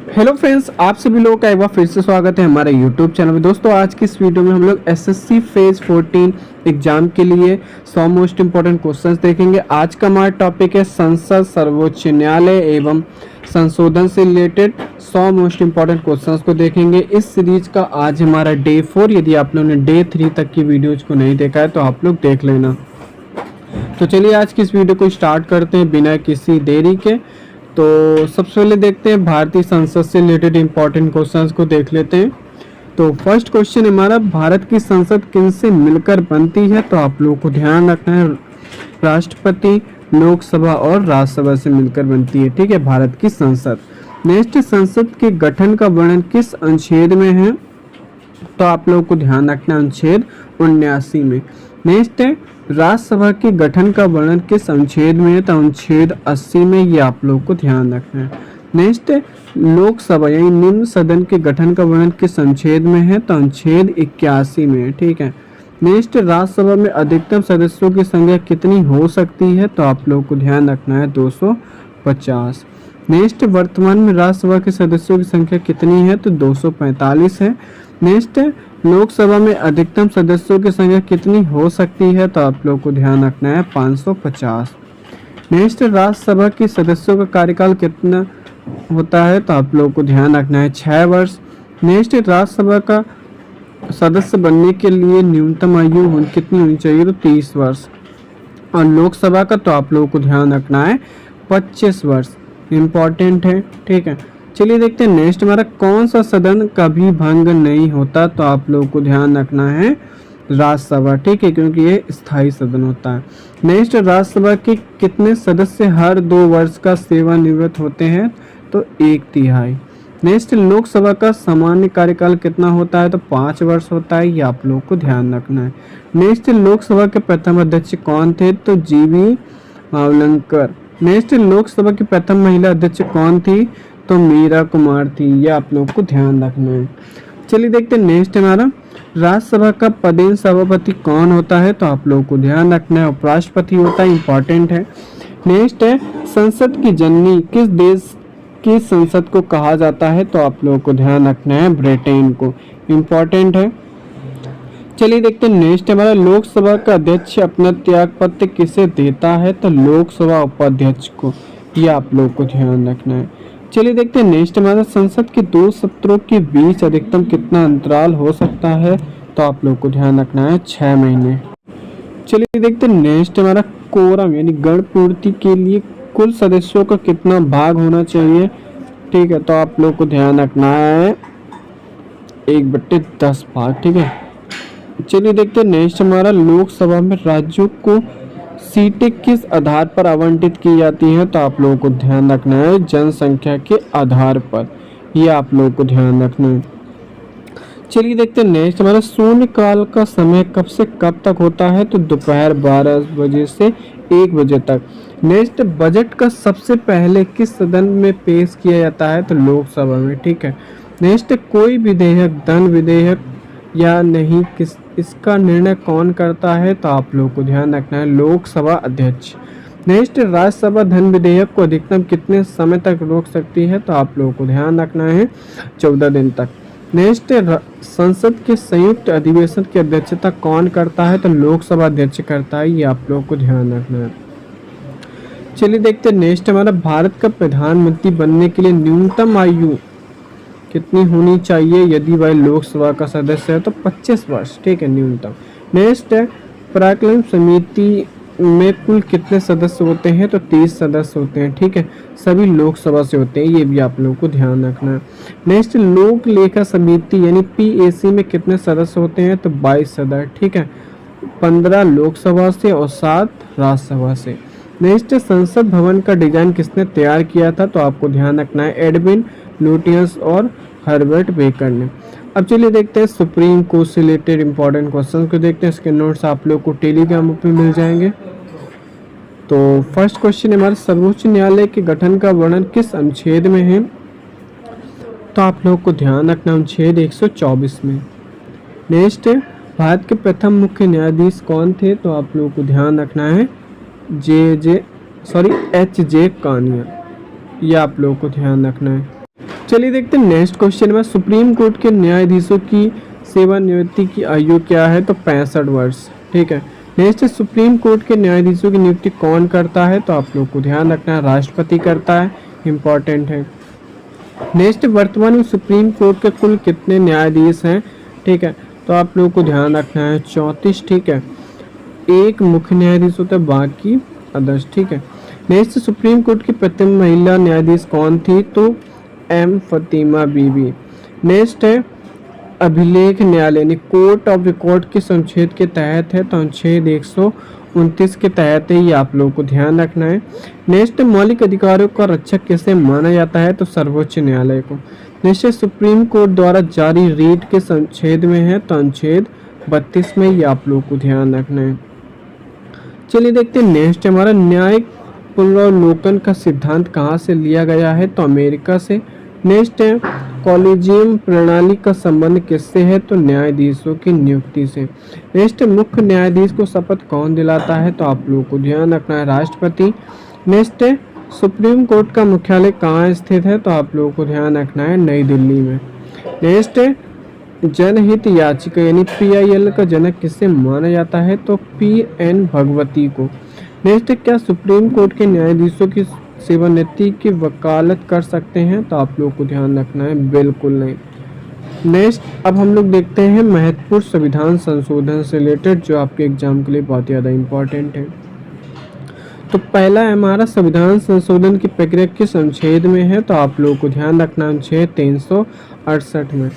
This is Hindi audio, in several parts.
हेलो फ्रेंड्स, आप सभी लोगों का एक बार फिर से स्वागत है हमारे यूट्यूब चैनल में। दोस्तों, आज की इस वीडियो में हम लोग एसएससी फेज 14 एग्जाम के लिए 100 मोस्ट इंपॉर्टेंट क्वेश्चंस देखेंगे। आज का हमारा टॉपिक है संसद, सर्वोच्च न्यायालय एवं संशोधन से रिलेटेड 100 मोस्ट इंपॉर्टेंट क्वेश्चंस को देखेंगे। इस सीरीज का आज हमारा डे 4। यदि आप लोगों ने डे 3 तक की वीडियोज को नहीं देखा है तो आप लोग देख लेना। तो चलिए आज की इस वीडियो को स्टार्ट करते हैं बिना किसी देरी के। तो सबसे पहले देखते हैं भारतीय संसद से रिलेटेड इंपॉर्टेंट क्वेश्चंस को देख लेते हैं। तो फर्स्ट क्वेश्चन हमारा, भारत की संसद किनसे मिलकर बनती है? तो आप लोगों को ध्यान रखना है, राष्ट्रपति, लोकसभा और राज्यसभा से मिलकर बनती है। ठीक है, भारत की संसद। नेक्स्ट, संसद के गठन का वर्णन किस अनुच्छेद में है? तो आप लोगों को ध्यान रखना है, अनुच्छेद 79 में। नेक्स्ट है, राज्यसभा के गठन का वर्णन किस अनुच्छेद में है? तो अनुच्छेद 80 में। ये आप लोगों को ध्यान रखना है। नेक्स्ट है, लोकसभा यानी निम्न सदन के गठन का वर्णन किस अनुच्छेद में है? तो अनुच्छेद 81 में है। ठीक है। नेक्स्ट, राज्यसभा में अधिकतम सदस्यों की संख्या कितनी हो सकती है? तो आप लोगों को ध्यान रखना है, 250। नेक्स्ट, वर्तमान में राज्यसभा के सदस्यों की संख्या कितनी है? तो 245 है। नेक्स्ट, लोकसभा में अधिकतम सदस्यों की संख्या कितनी हो सकती है? तो आप लोगों को ध्यान रखना है, 550। नेक्स्ट, राज्यसभा के सदस्यों का कार्यकाल कितना होता है? तो आप लोगों को ध्यान रखना है, 6 वर्ष। नेक्स्ट, राज्यसभा का सदस्य बनने के लिए न्यूनतम आयु कितनी होनी चाहिए? तो 30 वर्ष। और लोकसभा का तो आप लोगों को ध्यान रखना है, 25 वर्ष। इम्पॉर्टेंट है। ठीक है, चलिए देखते हैं नेक्स्ट हमारा, कौन सा सदन कभी भंग नहीं होता? तो आप लोगों को ध्यान रखना है, राज्यसभा। ठीक है, क्योंकि ये स्थायी सदन होता है। नेक्स्ट, राज्यसभा के कितने सदस्य हर 2 वर्ष का सेवानिवृत्त होते हैं? तो 1/3। नेक्स्ट, लोकसभा का सामान्य कार्यकाल कितना होता है? तो 5 वर्ष होता है। ये आप लोगों को ध्यान रखना है। नेक्स्ट, लोकसभा के प्रथम अध्यक्ष कौन थे? तो जीवी मावलंकर। नेक्स्ट, लोकसभा की प्रथम महिला अध्यक्ष कौन थी? तो मीरा कुमार थी। यह आप लोग को ध्यान रखना है। चलिए देखते हैं नेक्स्ट हमारा, राज्यसभा का पदेन सभापति कौन होता है? तो आप लोगों को ध्यान रखना है, उपराष्ट्रपति होता है। इंपॉर्टेंट है। नेक्स्ट है, संसद की जननी किस देश की संसद को कहा जाता है? तो आप लोगों को ध्यान रखना है, ब्रिटेन को। इंपॉर्टेंट है। चलिए देखते हैं नेक्स्ट हमारा, लोकसभा का अध्यक्ष अपना त्यागपत्र किसे देता है? तो लोकसभा उपाध्यक्ष को। यह आप लोगों को ध्यान रखना है। चलिए देखते हैं नेक्स्ट हमारा, संसद के 2 सत्रों के बीच अधिकतम कितना अंतराल हो सकता है? तो आप लोग को ध्यान रखना है, 6 महीने। चलिए देखते हैं नेक्स्ट हमारा, कोरम यानी गण पूर्ति के लिए कुल सदस्यों का कितना भाग होना चाहिए? ठीक है, तो आप लोग को ध्यान रखना है, 1/10 भाग। ठीक है। चलिए देखते हैं नेक्स्ट हमारा, लोकसभा में राज्यों को सीटें किस आधार पर आवंटित की जाती हैं? तो आप लोगों को ध्यान रखना है, जनसंख्या के आधार पर। यह आप लोगों को ध्यान रखना है। चलिए देखते हैं नेक्स्ट हमारा, शून्यकाल का समय कब से कब तक होता है? तो दोपहर 12 बजे से 1 बजे तक। नेक्स्ट, बजट का सबसे पहले किस सदन में पेश किया जाता है? तो लोकसभा में। ठीक है। नेक्स्ट, कोई विधेयक धन विधेयक या नहीं इसका निर्णय कौन करता है? तो आप लोगों को ध्यान रखना है, लोकसभा अध्यक्ष। नेक्स्ट, राज्यसभा धन विधेयक को अधिकतम कितने समय तक रोक सकती है? तो आप लोगों को ध्यान रखना है, 14 दिन तक। नेक्स्ट, संसद के संयुक्त अधिवेशन की अध्यक्षता कौन करता है? तो लोकसभा अध्यक्ष करता है। ये आप लोगों को ध्यान रखना है। चलिए देखते हैं नेक्स्ट हमारा, भारत का प्रधानमंत्री बनने के लिए न्यूनतम आयु कितनी होनी चाहिए? यदि वह लोकसभा का सदस्य है तो 25 वर्ष। ठीक है, न्यूनतम। नेक्स्ट है, पराक्रम समिति में कुल कितने सदस्य होते हैं? तो 30 सदस्य होते हैं। ठीक है, सभी लोकसभा से होते हैं। ये भी आप लोगों को ध्यान रखना है। नेक्स्ट, लोक लेखा समिति यानी PAC में कितने सदस्य होते हैं? तो 22 सदस्य। ठीक है, 15 लोकसभा से और 7 राज्यसभा से। नेक्स्ट, संसद भवन का डिजाइन किसने तैयार किया था? तो आपको ध्यान रखना है, एडविन लुटियंस और हर्बर्ट बेकर ने। अब चलिए देखते हैं सुप्रीम कोर्ट से रिलेटेड इंपॉर्टेंट क्वेश्चन को देखते हैं। इसके नोट्स आप लोग को टेलीग्राम पे मिल जाएंगे। तो फर्स्ट क्वेश्चन हमारे, सर्वोच्च न्यायालय के गठन का वर्णन किस अनुच्छेद में है? तो आप लोग को ध्यान रखना, अनुच्छेद 124 में। नेक्स्ट, भारत के प्रथम मुख्य न्यायाधीश कौन थे? तो आप लोग को ध्यान रखना है, HJ कानिया। ये आप लोगों को ध्यान रखना है। चलिए देखते हैं नेक्स्ट क्वेश्चन में, सुप्रीम कोर्ट के न्यायाधीशों की सेवानिवृत्ति की आयु क्या है? तो 65 वर्ष। ठीक है। नेक्स्ट, सुप्रीम कोर्ट के न्यायाधीशों की नियुक्ति कौन करता है? तो आप लोग को ध्यान रखना है, राष्ट्रपति करता है, इम्पॉर्टेंट है। नेक्स्ट, वर्तमान में सुप्रीम कोर्ट के कुल कितने न्यायाधीश हैं? ठीक है, तो आप लोगों को ध्यान रखना है 34। ठीक है, एक मुख्य न्यायाधीश होता है, बाकी अदर्स। ठीक है। नेक्स्ट, सुप्रीम कोर्ट की प्रथम महिला न्यायाधीश कौन थी? तो एम फतीमा बीबी। नेक्स्ट है अभिलेख न्यायालय यानी कोर्ट ऑफ रिकॉर्ड के अनुच्छेद के तहत है, तो अनुच्छेद 129 के तहत है, ये आप लोगों को ध्यान रखना है। नेक्स्ट, मौलिक अधिकारों का रक्षक किसे माना जाता है? तो सर्वोच्च न्यायालय को। नेक्स्ट, सुप्रीम कोर्ट द्वारा जारी रीट के अनुच्छेद में है, तो अनुच्छेद 32 में, ये आप लोगों को ध्यान रखना है। चलिए देखते हैं नेक्स्ट, हमारा न्यायिक पुनरावलोकन का सिद्धांत कहाँ से लिया गया है? तो अमेरिका से। नेक्स्ट है कॉलेजियम प्रणाली का संबंध किससे है? तो न्यायाधीशों की नियुक्ति से। नेक्स्ट, मुख्य न्यायाधीश को शपथ कौन दिलाता है? तो आप लोगों को ध्यान रखना है, राष्ट्रपति। नेक्स्ट है सुप्रीम कोर्ट का मुख्यालय कहाँ स्थित है? तो आप लोगों को ध्यान रखना है, नई दिल्ली में। नेक्स्ट है जनहित याचिका यानी PIL का जनक किसे माना जाता है? तो PN भगवती को। नेक्स्ट, क्या सुप्रीम कोर्ट के न्यायाधीशों की सेवानिवृत्ति की वकालत कर सकते हैं? तो आप लोगों को ध्यान रखना है, बिल्कुल नहीं। नेक्स्ट, अब हम लोग देखते हैं महत्वपूर्ण संविधान संशोधन से रिलेटेड, जो आपके एग्जाम के लिए बहुत ज़्यादा इम्पोर्टेंट है। तो पहला है हमारा संविधान संशोधन की प्रक्रिया किस अनुच्छेद में है? तो आप लोगों को ध्यान रखना है, अनुच्छेद 368 में।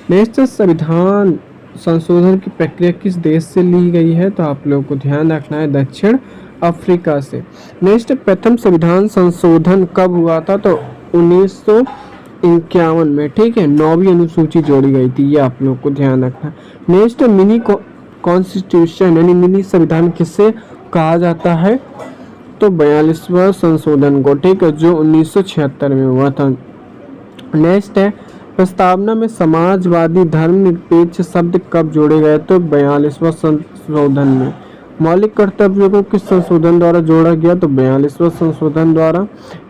नेक्स्ट, संविधान संशोधन की प्रक्रिया किस देश से ली गई है? तो आप लोगों को ध्यान रखना है, दक्षिण अफ्रीका से। नेक्स्ट, प्रथम संविधान संशोधन कब हुआ था? तो 1951 में। ठीक है, 9वीं अनुसूची जोड़ी गई थी, ये आप लोग को ध्यान रखना है। नेक्स्ट, मिनी कॉन्स्टिट्यूशन यानी मिनी संविधान किससे कहा जाता है? तो 42वां संशोधन को। ठीक है, जो 1976 में हुआ था। नेक्स्ट है प्रस्तावना में समाजवादी धर्मनिरपेक्ष शब्द कब जोड़े गए? तो 42वां संशोधन में। मौलिक कर्तव्यों को किस संशोधन द्वारा जोड़ा गया? तो 42वां संशोधन द्वारा।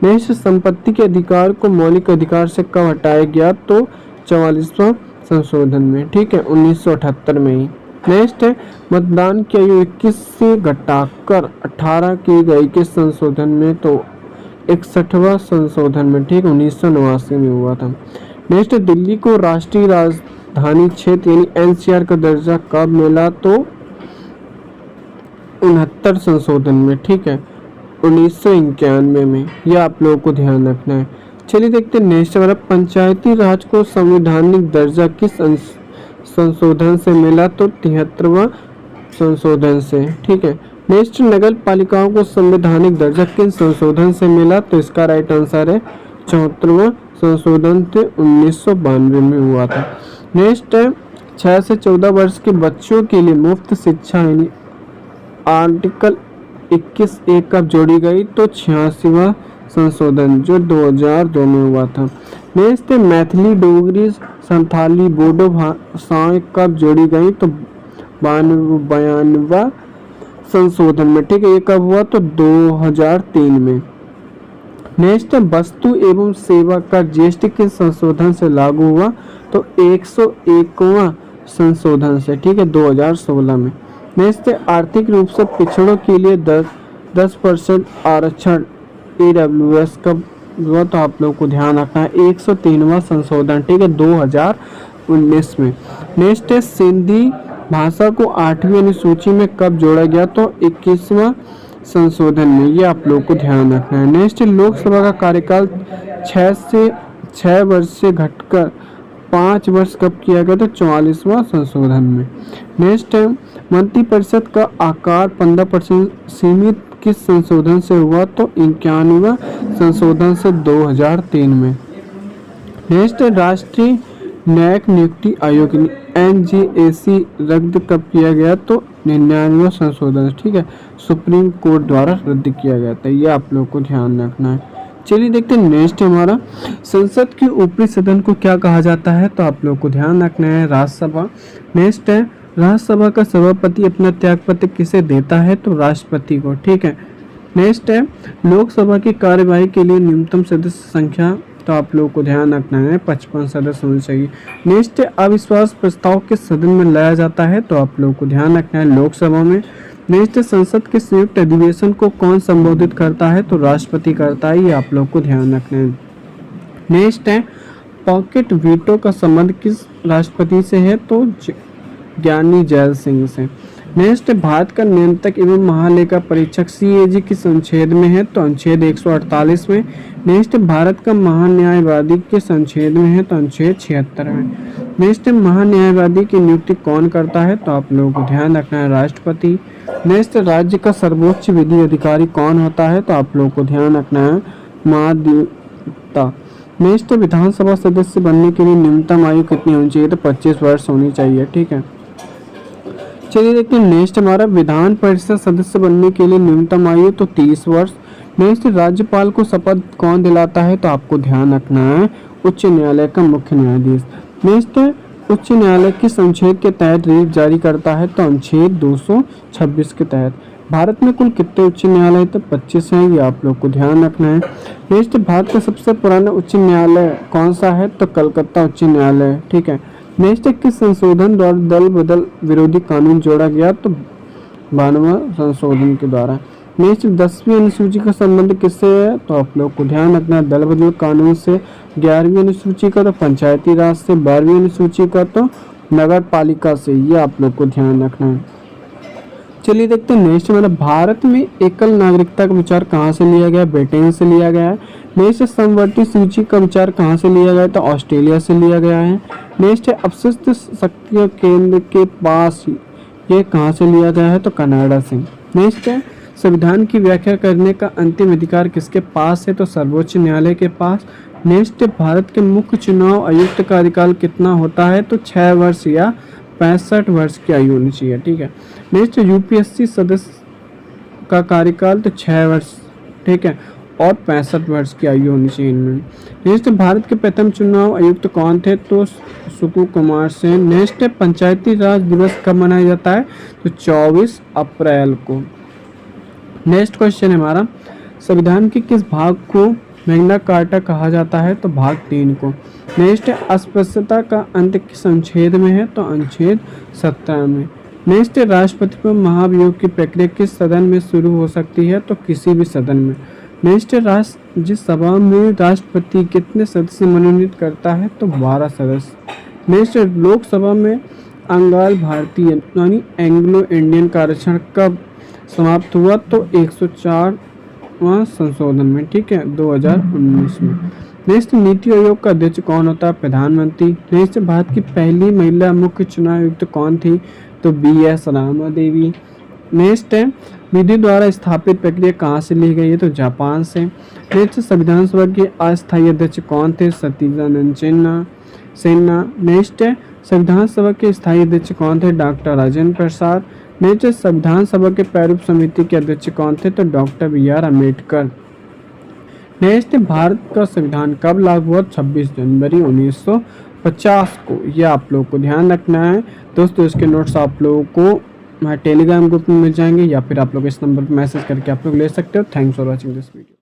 नेक्स्ट, संपत्ति के अधिकार को मौलिक अधिकार से कब हटाया गया? तो 44वां संशोधन में। ठीक है, 1978 में ही। नेक्स्ट है मतदान की आयु 21 से घटाकर 18 की गई किस संशोधन में? तो 61वां संशोधन में। ठीक, 1989 में हुआ था। नेक्स्ट, दिल्ली को राष्ट्रीय राजधानी क्षेत्र यानी NCR का दर्जा कब मिला? तो 69 संशोधन में। ठीक है, 1991 में, यह आप लोगों को ध्यान रखना है। चलिए देखते हैं नेक्स्ट हमारा पंचायती राज को संवैधानिक दर्जा किस संशोधन से मिला? तो 73वां संशोधन से। ठीक है। नेक्स्ट, नगर पालिकाओं को संवैधानिक दर्जा किस संशोधन से मिला? तो इसका राइट आंसर है 74वां संशोधन थे, 1992 में हुआ था। नेक्स्ट है 6 से 14 वर्ष के बच्चों के लिए मुफ्त शिक्षा यानी आर्टिकल 21(1) कब जोड़ी गई? तो 86वां संशोधन जो 2002 में हुआ था। नेक्स्ट है मैथिली, डोगरी, संथाली, बोडो भाषाएं कब जोड़ी गई? तो 92वां संशोधन में। ठीक है, ये कब हुआ? तो 2003 में। नेक्स्ट, वस्तु एवं सेवा कर GST के संशोधन से लागू हुआ? तो 101वां संशोधन से। ठीक है, 2016 में। नेक्स्ट, आर्थिक रूप से पिछड़ों के लिए 10% आरक्षण AWS कब हुआ? तो आप लोगों को ध्यान रखना है, 103वां संशोधन। ठीक है, 2019 में। नेक्स्ट है सिंधी भाषा को 8वीं अनुसूची में कब जोड़ा गया? तो 21वां संशोधन में, ये आप लोगों को ध्यान रखना है। नेक्स्ट, लोकसभा का कार्यकाल 6 वर्ष से घटकर 5 वर्ष कब किया गया? तो 44वां संशोधन में। नेक्स्ट है मंत्रिपरिषद का आकार 15% सीमित किस संशोधन से हुआ? तो 91वां संशोधन से 2003 में। नेक्स्ट, राष्ट्रीय न्यायिक नियुक्ति आयोग NJAC रद्द कब किया गया? तो 99वां संशोधन। ठीक है, सुप्रीम कोर्ट द्वारा रद्द किया गया था, ये आप लोग को ध्यान रखना है। चलिए देखते हैं नेक्स्ट हमारा संसद के ऊपरी सदन को क्या कहा जाता है? तो आप लोग को ध्यान रखना है, राज्यसभा। नेक्स्ट है राज्यसभा का सभापति अपना त्यागपत्र किसे देता है? तो राष्ट्रपति को। ठीक है। नेक्स्ट है लोकसभा की कार्यवाही के लिए न्यूनतम सदस्य संख्या तो आप लोगों को ध्यान रखना है 55 सदस्य होने चाहिए। नेक्स्ट अविश्वास प्रस्ताव किस सदन में लाया जाता है, तो आप लोगों को ध्यान रखना है लोकसभा में। नेक्स्ट संसद के संयुक्त अधिवेशन को कौन संबोधित करता है, तो राष्ट्रपति करता है, ये आप लोग को ध्यान रखना है। नेक्स्ट है पॉकेट वीटो का संबंध किस राष्ट्रपति से है, तो ज्ञानी जैल सिंह से। नेक्स्ट भारत का नियंत्रक एवं महालेखा परीक्षक CAG किस अनुच्छेद में है, तो अनुच्छेद 148 में। नेक्स्ट भारत का महान्यायवादी किस अनुच्छेद में है, तो अनुच्छेद 76 में। नेक्स्ट महान्यायवादी की नियुक्ति कौन करता है, तो आप लोगों को ध्यान रखना है राष्ट्रपति। नेक्स्ट राज्य का सर्वोच्च विधि अधिकारी कौन होता है, तो आप लोगों को ध्यान रखना है महाधिवक्ता। नेक्स्ट विधानसभा सदस्य बनने के लिए न्यूनतम आयु कितनी होनी चाहिए, तो 25 वर्ष होनी चाहिए। ठीक है, चलिए देखते हैं नेक्स्ट हमारा विधान परिषद सदस्य बनने के लिए न्यूनतम आयु तो 30 वर्ष। नेक्स्ट राज्यपाल को शपथ कौन दिलाता है, तो आपको ध्यान रखना है उच्च न्यायालय का मुख्य न्यायाधीश। नेक्स्ट उच्च न्यायालय किस अनुच्छेद के तहत रीट जारी करता है, तो अनुच्छेद 226 के तहत। भारत में कुल कितने उच्च न्यायालय, तो 25 हैं, ये आप लोग को ध्यान रखना है। नेक्स्ट भारत का सबसे पुराना उच्च न्यायालय कौन सा है, तो कलकत्ता उच्च न्यायालय। ठीक है, नेक्स्ट किस संशोधन द्वारा दल बदल विरोधी कानून जोड़ा गया, तो 92वां संशोधन के द्वारा। नेक्स्ट 10वीं अनुसूची का संबंध किससे है, तो आप लोग को ध्यान रखना है दल बदल कानून से। 11वीं अनुसूची का तो पंचायती राज से। 12वीं अनुसूची का तो नगर पालिका से, ये आप लोग को ध्यान रखना है। चलिए देखते हैं नेक्स्ट हमारा भारत में एकल नागरिकता का विचार कहाँ से लिया गया, ब्रिटेन से लिया गया है। नेक्स्ट समवर्ती सूची का विचार कहाँ से लिया गया है, तो ऑस्ट्रेलिया से लिया गया है। नेक्स्ट है अपशिष्ट शक्ति केंद्र के पास, ये कहाँ से लिया गया है, तो कनाडा से। नेक्स्ट है संविधान की व्याख्या करने का अंतिम अधिकार किसके पास है, तो सर्वोच्च न्यायालय के पास। नेक्स्ट भारत के मुख्य चुनाव आयुक्त का अधिकार कितना होता है, तो 6 वर्ष या 65 वर्ष की आयु होनी चाहिए। ठीक है, नेक्स्ट UPSC सदस्य का कार्यकाल तो 6 वर्ष, ठीक है, और 65 वर्ष की आयु होनी चाहिए इनमें। नेक्स्ट भारत के प्रथम चुनाव आयुक्त कौन थे, तो सुकू कुमार सेन। नेक्स्ट पंचायती राज दिवस कब मनाया जाता है, तो 24 अप्रैल को। नेक्स्ट क्वेश्चन है हमारा संविधान के किस भाग को मैग्ना कार्टा कहा जाता है, तो भाग 3 को। नेक्स्ट अस्पृश्यता का अंत किस अनुच्छेद में है, तो अनुच्छेद 17 में। नेक्स्ट राष्ट्रपति पर महाभियोग की प्रक्रिया किस सदन में शुरू हो सकती है, तो किसी भी सदन में। नेक्स्ट राज्यसभा में राष्ट्रपति कितने सदस्य मनोनीत करता है, तो 12 सदस्य। नेक्स्ट लोकसभा में अंगाल भारतीय यानी एंग्लो इंडियन आरक्षण कब समाप्त हुआ, तो 104वां संशोधन में। ठीक है, 2019 में। नेक्स्ट नीति आयोग का अध्यक्ष कौन होता है, प्रधानमंत्री। नेक्स्ट भारत की पहली महिला मुख्य चुनाव आयुक्त कौन थी, तो BS रामा देवी। नेक्स्ट है विधि द्वारा स्थापित प्रक्रिया कहाँ से ली गई है, तो जापान से। नेक्स्ट संविधान सभा के अस्थायी अध्यक्ष कौन थे, सतीजानंद सिन्हा। नेक्स्ट है संविधान सभा के स्थायी अध्यक्ष कौन थे, डॉक्टर राजेंद्र प्रसाद। नेक्स्ट संविधान सभा के प्रारूप समिति के अध्यक्ष कौन थे, तो doctor BR Ambedkar. Next Bharat का संविधान कब लागू हुआ, 26 जनवरी 1950 को, यह आप लोग को ध्यान रखना है दोस्तों। इसके नोट्स आप लोगों को हमारे टेलीग्राम ग्रुप में मिल जाएंगे या फिर आप लोग इस नंबर पर मैसेज करके आप लोग ले सकते हो। Thanks for watching this video.